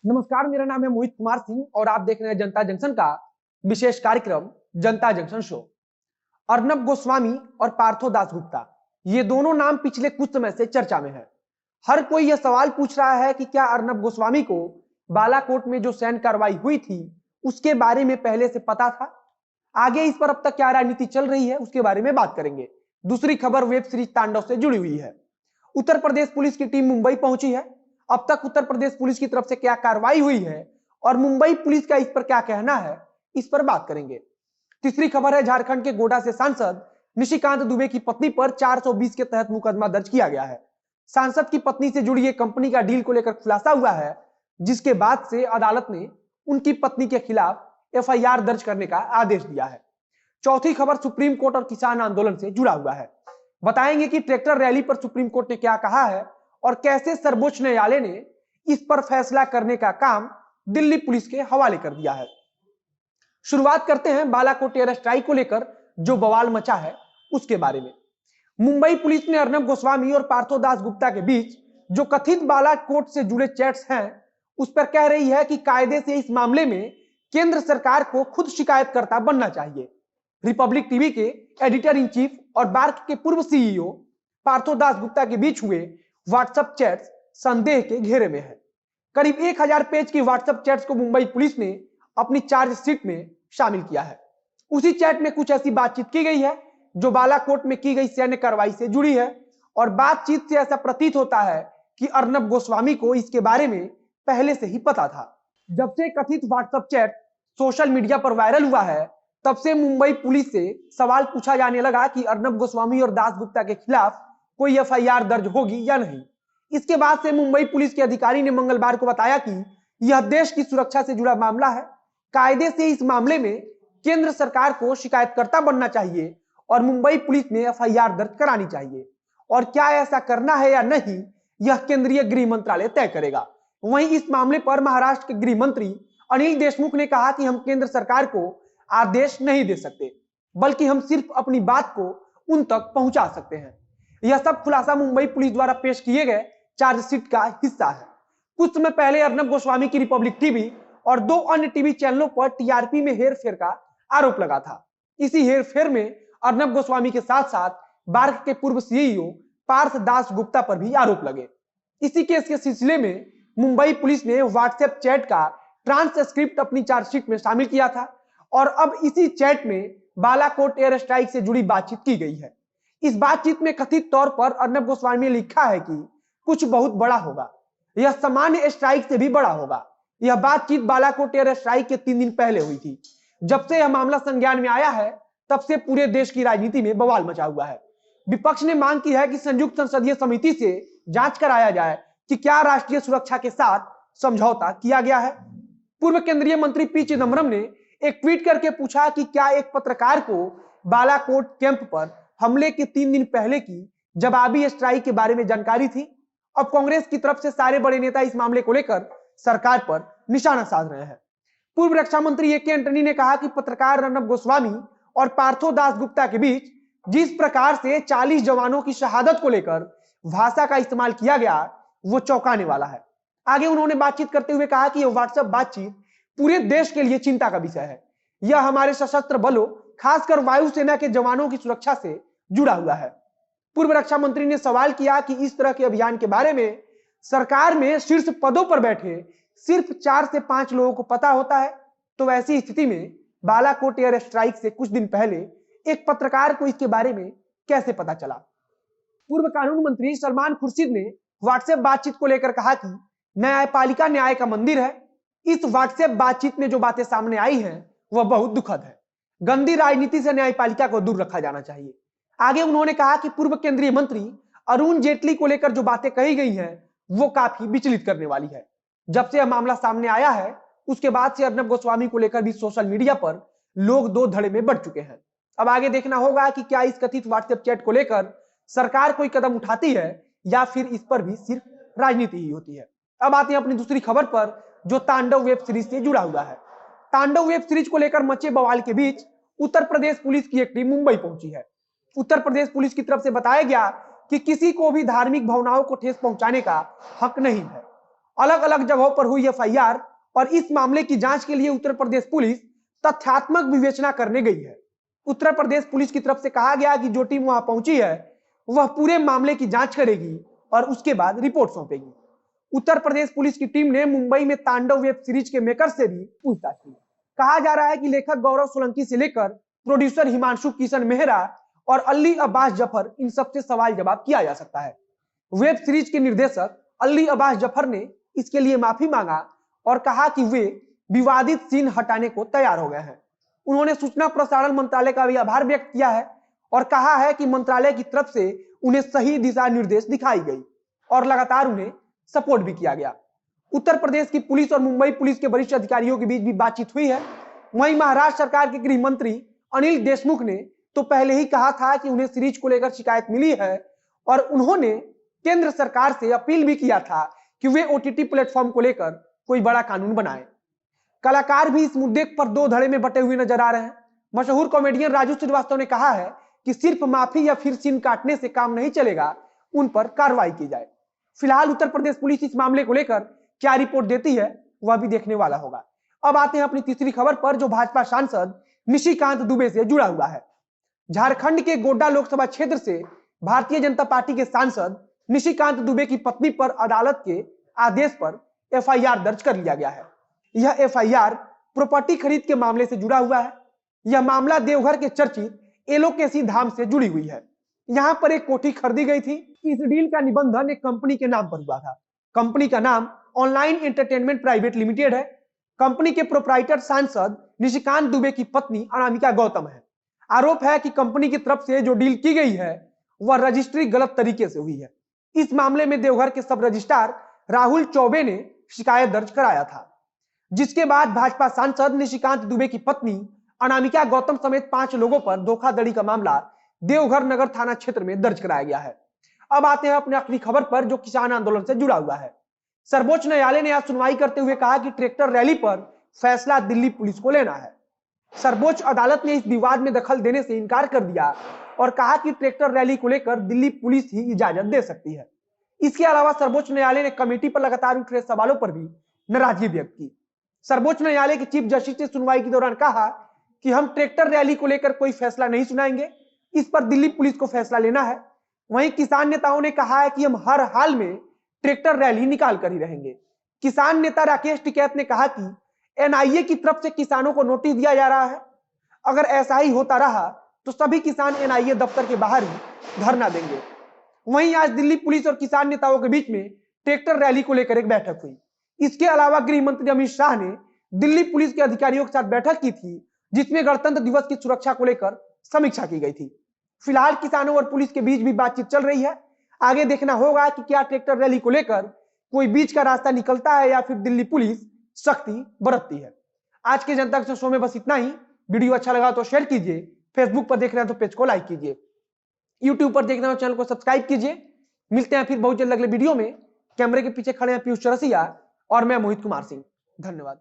नमस्कार, मेरा नाम है मोहित कुमार सिंह और आप देख रहे हैं जनता जंक्शन का विशेष कार्यक्रम जनता जंक्शन शो। अर्नब गोस्वामी और पार्थो दास गुप्ता, ये दोनों नाम पिछले कुछ समय से चर्चा में है। हर कोई यह सवाल पूछ रहा है कि क्या अर्नब गोस्वामी को बालाकोट में जो सैन्य कार्रवाई हुई थी उसके बारे में पहले से पता था। आगे इस पर अब तक क्या राजनीति चल रही है उसके बारे में बात करेंगे। दूसरी खबर वेब सीरीज तांडव से जुड़ी हुई है। उत्तर प्रदेश पुलिस की टीम मुंबई पहुंची है। अब तक उत्तर प्रदेश पुलिस की तरफ से क्या कार्रवाई हुई है और मुंबई पुलिस का इस पर क्या कहना है, इस पर बात करेंगे। तीसरी खबर है झारखंड के गोड्डा से सांसद निशिकांत दुबे की पत्नी पर 420 के तहत मुकदमा दर्ज किया गया है। सांसद की पत्नी से जुड़ी एक कंपनी का डील को लेकर खुलासा हुआ है, जिसके बाद से अदालत ने उनकी पत्नी के खिलाफ एफआईआर दर्ज करने का आदेश दिया है। चौथी खबर सुप्रीम कोर्ट और किसान आंदोलन से जुड़ा हुआ है। बताएंगे कि ट्रैक्टर रैली पर सुप्रीम कोर्ट ने क्या कहा है और कैसे सर्वोच्च न्यायालय ने इस पर फैसला करने का काम दिल्ली पुलिस के हवाले कर दिया है। शुरुआत करते हैं बालाकोट एयर स्ट्राइक को लेकर जो बवाल मचा है उसके बारे में। मुंबई पुलिस ने अर्नब गोस्वामी और पार्थो दास गुप्ता के बीच जो कथित बालाकोट से जुड़े चैट्स हैं उस पर कह रही है कि कायदे से इस मामले में केंद्र सरकार को खुद शिकायतकर्ता बनना चाहिए। रिपब्लिक टीवी के एडिटर इन चीफ और बार्क के पूर्व सीईओ पार्थो दास गुप्ता के बीच हुए व्हाट्सएप चैट्स संदेह के घेरे में है। करीब 1000 पेज की व्हाट्सएप चैट्स को मुंबई पुलिस ने अपनी चार्जशीट में शामिल किया है। उसी चैट में कुछ ऐसी बातचीत की गई है जो बालाकोट में की गई सैन्य कार्रवाई से जुड़ी है और बातचीत से ऐसा प्रतीत होता है कि अर्नब गोस्वामी को इसके बारे में पहले से ही पता था। जब से कथित व्हाट्सएप चैट सोशल मीडिया पर वायरल हुआ है तब से मुंबई पुलिस से सवाल पूछा जाने लगा कि अर्नब गोस्वामी और दास गुप्ता के खिलाफ कोई एफआईआर दर्ज होगी या नहीं। इसके बाद से मुंबई पुलिस के अधिकारी ने मंगलवार को बताया कि यह देश की सुरक्षा से जुड़ा मामला है। कायदे से इस मामले में केंद्र सरकार को शिकायतकर्ता बनना चाहिए और मुंबई पुलिस में एफआईआर दर्ज करानी चाहिए और क्या ऐसा करना है या नहीं यह केंद्रीय गृह मंत्रालय तय करेगा। वहीं इस मामले पर महाराष्ट्र के गृह मंत्री अनिल देशमुख ने कहा कि हम केंद्र सरकार को आदेश नहीं दे सकते, बल्कि हम सिर्फ अपनी बात को उन तक पहुंचा सकते हैं। यह सब खुलासा मुंबई पुलिस द्वारा पेश किए गए चार्जशीट का हिस्सा है। कुछ समय पहले अर्नब गोस्वामी की रिपब्लिक टीवी और 2 अन्य टीवी चैनलों पर टीआरपी में हेरफेर का आरोप लगा था। इसी हेरफेर में अर्नब गोस्वामी के साथ साथ बार्क के पूर्व सीईओ पार्थ दास गुप्ता पर भी आरोप लगे। इसी केस के सिलसिले में मुंबई पुलिस ने व्हाट्सएप चैट का ट्रांसक्रिप्ट अपनी चार्जशीट में शामिल किया था और अब इसी चैट में बालाकोट एयर स्ट्राइक से जुड़ी बातचीत की गई है। इस बातचीत में कथित तौर पर अर्नब गोस्वामी ने लिखा है कि कुछ बहुत बड़ा होगा, यह सामान्य स्ट्राइक से भी बड़ा होगा। यह बातचीत बालाकोट एयर स्ट्राइक के 3 दिन पहले हुई थी। जब से यह मामला संज्ञान में आया है तब से पूरे देश की राजनीति में बवाल मचा हुआ है। विपक्ष ने मांग की है कि संयुक्त संसदीय समिति से जांच कराया जाए कि क्या राष्ट्रीय सुरक्षा के साथ समझौता किया गया है। पूर्व केंद्रीय मंत्री पी चिदम्बरम ने एक ट्वीट करके पूछा कि क्या एक पत्रकार को बालाकोट कैंप पर हमले के 3 दिन पहले की जवाबी स्ट्राइक के बारे में जानकारी थी। अब कांग्रेस की तरफ से सारे बड़े नेता इस मामले को लेकर सरकार पर निशाना साध रहे हैं। पूर्व रक्षा मंत्री ए के एंटनी ने कहा कि पत्रकार अर्नब गोस्वामी और पार्थो दास गुप्ता के बीच जिस प्रकार से 40 जवानों की शहादत को लेकर भाषा का इस्तेमाल किया गया वो चौंकाने वाला है। आगे उन्होंने बातचीत करते हुए कहा कि यह व्हाट्सएप बातचीत पूरे देश के लिए चिंता का विषय है। यह हमारे सशस्त्र बलों, खासकर वायुसेना के जवानों की सुरक्षा से जुड़ा हुआ है। पूर्व रक्षा मंत्री ने सवाल किया कि इस तरह के अभियान के बारे में सरकार में शीर्ष पदों पर बैठे सिर्फ 4 से 5 लोगों को पता होता है, तो ऐसी स्थिति में बालाकोट एयर स्ट्राइक से कुछ दिन पहले एक पत्रकार को इसके बारे में कैसे पता चला। पूर्व कानून मंत्री सलमान खुर्शीद ने व्हाट्सएप बातचीत को लेकर कहा कि न्यायपालिका न्याय का मंदिर है। इस व्हाट्सएप बातचीत में जो बातें सामने आई हैं वह बहुत दुखद है। गंदी राजनीति से न्यायपालिका को दूर रखा जाना चाहिए। आगे उन्होंने कहा कि पूर्व केंद्रीय मंत्री अरुण जेटली को लेकर जो बातें कही गई हैं वो काफी विचलित करने वाली है। जब से यह मामला सामने आया है उसके बाद से अर्नब गोस्वामी को लेकर भी सोशल मीडिया पर लोग दो धड़े में बढ़ चुके हैं। अब आगे देखना होगा कि क्या इस कथित व्हाट्सएप चैट को लेकर सरकार कोई कदम उठाती है या फिर इस पर भी सिर्फ राजनीति ही होती है। अब आते हैं अपनी दूसरी खबर पर जो तांडव वेब सीरीज से जुड़ा हुआ है। तांडव वेब सीरीज को लेकर मचे बवाल के बीच उत्तर प्रदेश पुलिस की एक टीम मुंबई पहुंची है। उत्तर प्रदेश पुलिस की तरफ से बताया गया कि किसी को भी धार्मिक भावनाओं को ठेस पहुंचाने का हक नहीं है अलग अलग जगहों पर हुई एफआईआर और इस मामले की जांच के लिए उत्तर प्रदेश पुलिस तथ्यात्मक विवेचना करने गई है। उत्तर प्रदेश पुलिस की तरफ से कहा गया कि जो टीम वहां पहुंची है वह पूरे मामले की जांच करेगी और उसके बाद रिपोर्ट सौंपेगी। उत्तर प्रदेश पुलिस की टीम ने मुंबई में तांडव वेब सीरीज के मेकर से भी पूछताछ की। कहा जा रहा है कि लेखक गौरव सोलंकी से लेकर प्रोड्यूसर हिमांशु किशन मेहरा और अली अब्बास जफर, इन सबसे सवाल जवाब किया जा सकता है। वेब सीरीज के निर्देशक अली अब्बास जफर ने इसके लिए माफी मांगा और कहा कि वे विवादित सीन हटाने को तैयार हो गए हैं। उन्होंने सूचना प्रसारण मंत्रालय का भी आभार व्यक्त किया है और कहा है कि मंत्रालय की तरफ से उन्हें सही दिशा निर्देश दिखाई गई और लगातार उन्हें सपोर्ट भी किया गया। उत्तर प्रदेश की पुलिस और मुंबई पुलिस के वरिष्ठ अधिकारियों के बीच भी बातचीत हुई है। वहीं महाराष्ट्र सरकार के गृह मंत्री अनिल देशमुख ने तो पहले ही कहा था कि उन्हें सीरीज को लेकर शिकायत मिली है और उन्होंने केंद्र सरकार से अपील भी किया था कि वे ओटीटी प्लेटफॉर्म को लेकर कोई बड़ा कानून बनाए। कलाकार भी इस मुद्दे पर दो धड़े में बटे हुए नजर आ रहे हैं। मशहूर कॉमेडियन राजू श्रीवास्तव ने कहा है कि सिर्फ माफी या फिर सीन काटने से काम नहीं चलेगा, उन पर कार्रवाई की जाए। फिलहाल उत्तर प्रदेश पुलिस इस मामले को लेकर क्या रिपोर्ट देती है वह भी देखने वाला होगा। अब आते हैं अपनी तीसरी खबर पर, जो भाजपा सांसद निशिकांत दुबे से जुड़ा हुआ है। झारखंड के गोड्डा लोकसभा क्षेत्र से भारतीय जनता पार्टी के सांसद निशिकांत दुबे की पत्नी पर अदालत के आदेश पर एफआईआर दर्ज कर लिया गया है। यह एफआईआर प्रॉपर्टी खरीद के मामले से जुड़ा हुआ है। यह मामला देवघर के चर्चित एलोकेसी धाम से जुड़ी हुई है। यहां पर एक कोठी खरीदी गई थी। इस डील का निबंधन एक कंपनी के नाम पर हुआ था। कंपनी का नाम ऑनलाइन एंटरटेनमेंट प्राइवेट लिमिटेड है। कंपनी के प्रोप्राइटर सांसद निशिकांत दुबे की पत्नी अनामिका गौतम है। आरोप है कि कंपनी की तरफ से जो डील की गई है वह रजिस्ट्री गलत तरीके से हुई है। इस मामले में देवघर के सब रजिस्ट्रार राहुल चौबे ने शिकायत दर्ज कराया था, जिसके बाद भाजपा सांसद निशिकांत दुबे की पत्नी अनामिका गौतम समेत 5 लोगों पर धोखाधड़ी का मामला देवघर नगर थाना क्षेत्र में दर्ज कराया गया है। अब आते हैं अपने आखिरी खबर पर, जो किसान आंदोलन से जुड़ा हुआ है। सर्वोच्च न्यायालय ने आज सुनवाई करते हुए कहा कि ट्रैक्टर रैली पर फैसला दिल्ली पुलिस को लेना है। सर्वोच्च अदालत ने इस विवाद में दखल देने से इनकार कर दिया और कहा कि ट्रैक्टर रैली को लेकर दिल्ली पुलिस ही इजाजत दे सकती है। इसके अलावा सर्वोच्च न्यायालय ने कमेटी पर लगातार उठ रहे सवालों पर भी नाराजगी व्यक्त की। सर्वोच्च न्यायालय के चीफ जस्टिस ने सुनवाई के दौरान कहा कि हम ट्रैक्टर रैली को लेकर कोई फैसला नहीं सुनाएंगे, इस पर दिल्ली पुलिस को फैसला लेना है। वहीं किसान नेताओं ने कहा है कि हम हर हाल में ट्रैक्टर रैली निकाल कर ही रहेंगे। किसान नेता राकेश टिकैत ने कहा कि एनआईए की तरफ से किसानों को नोटिस दिया जा रहा है। अगर ऐसा ही होता रहा तो सभी किसान एनआईए दफ्तर के बाहर ही धरना देंगे। वहीं आज दिल्ली पुलिस और किसान नेताओं के बीच में ट्रैक्टर रैली को लेकर एक बैठक हुई। इसके अलावा गृह मंत्री अमित शाह ने दिल्ली पुलिस के अधिकारियों के साथ बैठक की थी, जिसमें गणतंत्र दिवस की सुरक्षा को लेकर समीक्षा की गई थी। फिलहाल किसानों और पुलिस के बीच भी बातचीत चल रही है। आगे देखना होगा कि क्या ट्रैक्टर रैली को लेकर कोई बीच का रास्ता निकलता है या फिर दिल्ली पुलिस सख्ती बरतती है। आज के जनता के शो में बस इतना ही। वीडियो अच्छा लगा तो शेयर कीजिए, फेसबुक पर देख रहे हैं तो पेज को लाइक कीजिए, यूट्यूब पर देख रहे हैं तो चैनल को सब्सक्राइब कीजिए। मिलते हैं फिर बहुत जल्द अगले वीडियो में। कैमरे के पीछे खड़े हैं पीयूष चौरसिया और मैं मोहित कुमार सिंह। धन्यवाद।